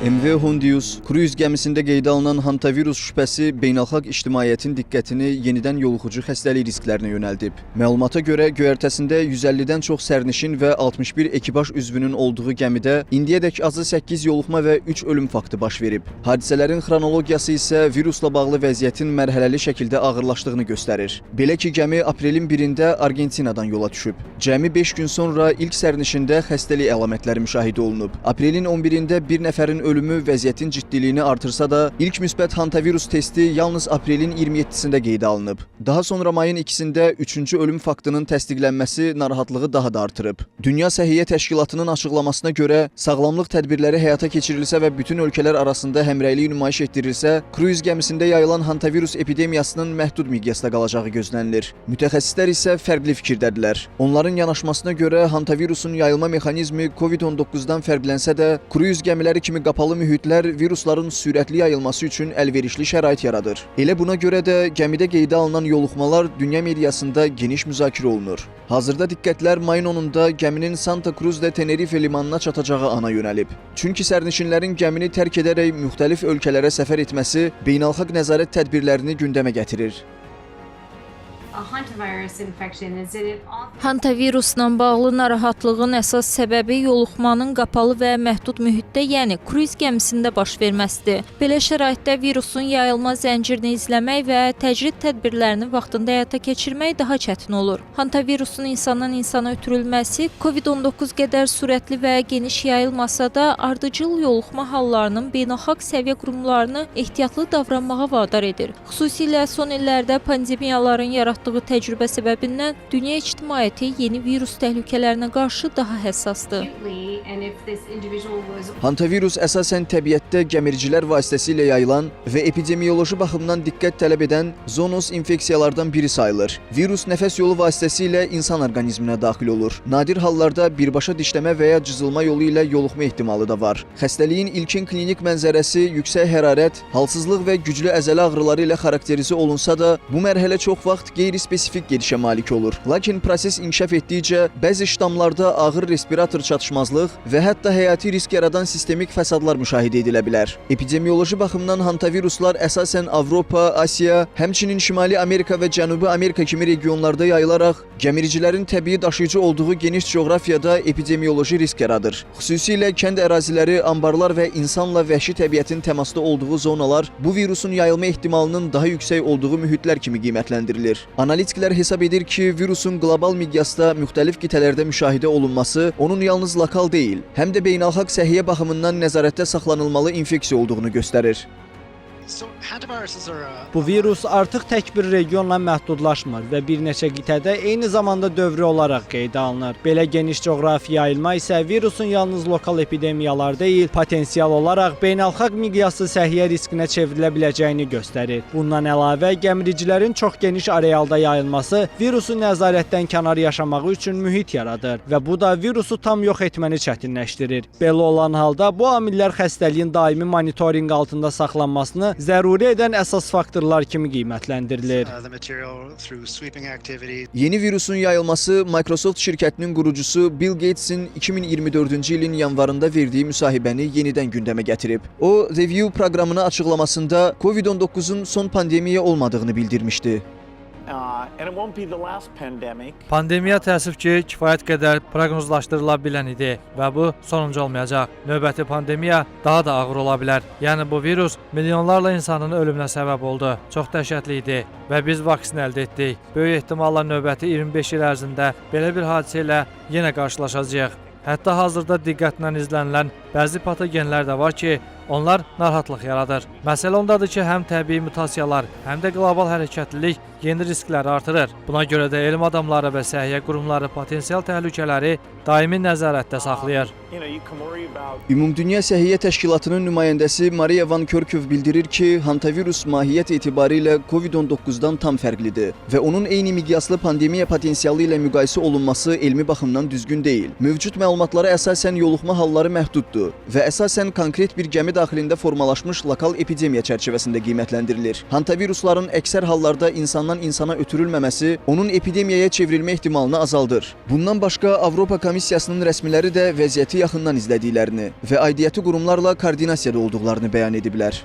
MV Hondius kruz gəmisində qeydə alınan hantavirus şübhəsi beynəlxalq ictimaiyyətin diqqətini yenidən yoluxucu xəstəlik risklərinə yönəldib. Məlumata görə göyərtəsində 150-dən çox sərnişin və 61 ekipaj üzvünün olduğu gəmidə indiyədək azı 8 yoluxma və 3 ölüm faktı baş verib. Hadisələrin xronologiyası isə virusla bağlı vəziyyətin mərhələli şəkildə ağırlaşdığını göstərir. Belə ki, gəmi aprelin 1-də Argentinadan yola düşüb. Cəmi 5 gün sonra ilk sərnişində xəstəlik əlamətləri müşahidə olunub. Aprelin 11-də bir nəfərin ölümü vəziyyətin ciddiliyini artırsa da, ilk müsbət hantavirus testi yalnız aprelin 27-sində qeydə alınıb. Daha sonra mayın 2-də 3-cü ölüm faktının təsdiqlənməsi narahatlığı daha da artırıb. Dünya Səhiyyə Təşkilatının açıqlamasına görə, sağlamlıq tədbirləri həyata keçirilsə və bütün ölkələr arasında həmrəylik nümayiş etdirilsə, kruz gəmisində yayılan hantavirus epidemiyasının məhdud miqyasda qalacağı gözlənilir. Mütəxəssislər isə fərqli fikirdədirlər. Onların yanaşmasına görə hantavirusun yayılma mexanizmi COVID-19-dan fərqlənsə də, kruz gəmiləri kimi qapalı mühitlər virusların sürətli yayılması üçün əlverişli şərait yaradır. Elə buna görə də gəmidə qeydə alınan yoluxmalar dünya mediasında geniş müzakirə olunur. Hazırda diqqətlər mayın 10-da gəminin Santa Cruz de Tenerife limanına çatacağı ana yönəlib. Çünki sərnişinlərin gəmini tərk edərək müxtəlif ölkələrə səfər etməsi beynəlxalq nəzarət tədbirlərini gündəmə gətirir. Hantavirusla bağlı narahatlığın əsas səbəbi yoluxmanın qapalı və məhdud mühitdə, yəni kruz gəmisində baş verməsidir. Belə şəraitdə virusun yayılma zəncirini izləmək və təcrid tədbirlərini vaxtında həyata keçirmək daha çətin olur. Hantavirusun insandan insana ötürülməsi COVID-19 qədər sürətli və geniş yayılmasa da, ardıcıl yoluxma hallarının beynəlxalq səviyyə qurumlarını ehtiyatlı davranmağa vadar edir. Xüsusilə son illərdə pandemiyaların yaratdığı təcrübə səbəbindən dünya ictimaiyyəti yeni virus təhlükələrinə qarşı daha həssasdır. Hantavirus əsasən təbiətdə gəmiricilər vasitəsilə yayılan və epidemioloji baxımdan diqqət tələb edən zoonoz infeksiyalardan biri sayılır. Virus nəfəs yolu vasitəsilə insan orqanizminə daxil olur. Nadir hallarda birbaşa dişləmə və ya cızılma yolu ilə yoluxma ehtimalı da var. Xəstəliyin ilkin klinik mənzərəsi yüksək hərarət, halsızlıq və güclü əzələ ağrıları ilə xarakterizə olunsa da, bu mərhələ çox vaxt qeyri-spesifik gedişə malik olur. Lakin proses inkişaf etdikcə bəzi ştamlarda ağır respirator çatışmazlıq və hətta həyati risk yaradan sistemik fəsadlar müşahidə edilə bilər. Epidemioloji baxımdan hantaviruslar əsasən Avropa, Asiya, həmçinin Şimali Amerika və Cənubi Amerika kimi regionlarda yayılaraq gəmiricilərin təbii daşıyıcı olduğu geniş coğrafiyada epidemioloji risk yaradır. Xüsusilə kənd əraziləri, ambarlar və insanla vəhşi təbiətin təmasda olduğu zonalar bu virusun yayılma ehtimalının daha yüksək olduğu mühitlər kimi qiymətləndirilir. Analitiklər hesab edir ki, virusun qlobal miqyasda müxtəlif qitələrdə müşahidə olunması onun yalnız lokal deyil, həm də beynəlxalq səhiyyə baxımından nəzarətdə saxlanılmalı infeksiya olduğunu göstərir. Bu virus artıq tək bir regionla məhdudlaşmır və bir neçə qitədə eyni zamanda dövrü olaraq qeydə alınır. Belə geniş coğrafi yayılma isə virusun yalnız lokal epidemiyalar deyil, potensial olaraq beynəlxalq miqyaslı səhiyyə riskinə çevrilə biləcəyini göstərir. Bundan əlavə, gəmiricilərin çox geniş arealda yayılması virusu nəzarətdən kənar yaşamağı üçün mühit yaradır və bu da virusu tam yox etməni çətinləşdirir. Belə olan halda bu amillər xəstəliyin daimi monitorinq altında saxlanmasını zəruri edən əsas faktorlar kimi qiymətləndirilir. Yeni virusun yayılması Microsoft şirkətinin qurucusu Bill Gates'in 2024-cü ilin yanvarında verdiyi müsahibəni yenidən gündəmə gətirib. O, Review proqramını açıqlamasında COVID-19-un son pandemiya olmadığını bildirmişdi. Pandemiya təəssüf ki, kifayət qədər proqnozlaşdırıla bilən idi və bu sonuncu olmayacaq. Növbəti pandemiya daha da ağır ola bilər. Yəni bu virus milyonlarla insanın ölümünə səbəb oldu. Çox dəhşətli idi və biz vaksin əldə etdik. Böyük ehtimalla növbəti 25 il ərzində belə bir hadisə ilə yenə qarşılaşacağıq. Hətta hazırda diqqətlə izlənilən bəzi patogenlər də var ki, onlar narahatlıq yaradır. Məsələ ondadır ki, həm təbii mutasiyalar, həm də qlobal hərəkətlilik yeni riskləri artırır. Buna görə də elm adamları və səhiyyə qurumları potensial təhlükələri daimi nəzarətdə saxlayır. Ümumdünya Səhiyyə Təşkilatının nümayəndəsi Maria Van Kerkhove bildirir ki, hantavirus mahiyyət etibarilə COVID-19-dan tam fərqlidir və onun eyni miqyaslı pandemiya potensialı ilə müqayisə olunması elmi baxımdan düzgün deyil. Mövcud məlumatlara əsasən yoluxma halları məhduddur və əsasən konkret bir gəmi daxilində formalaşmış lokal epidemiya çərçivəsində qiymətləndirilir. Hantavirusların əksər hallarda insandan insandan insana ötürülməməsi onun epidemiyaya çevrilmə ehtimalını azaldır. Bundan başqa Avropa Komissiyasının rəsmiləri də vəziyyəti yaxından izlədiklərini və aidiyyəti qurumlarla koordinasiyada olduqlarını bəyan ediblər.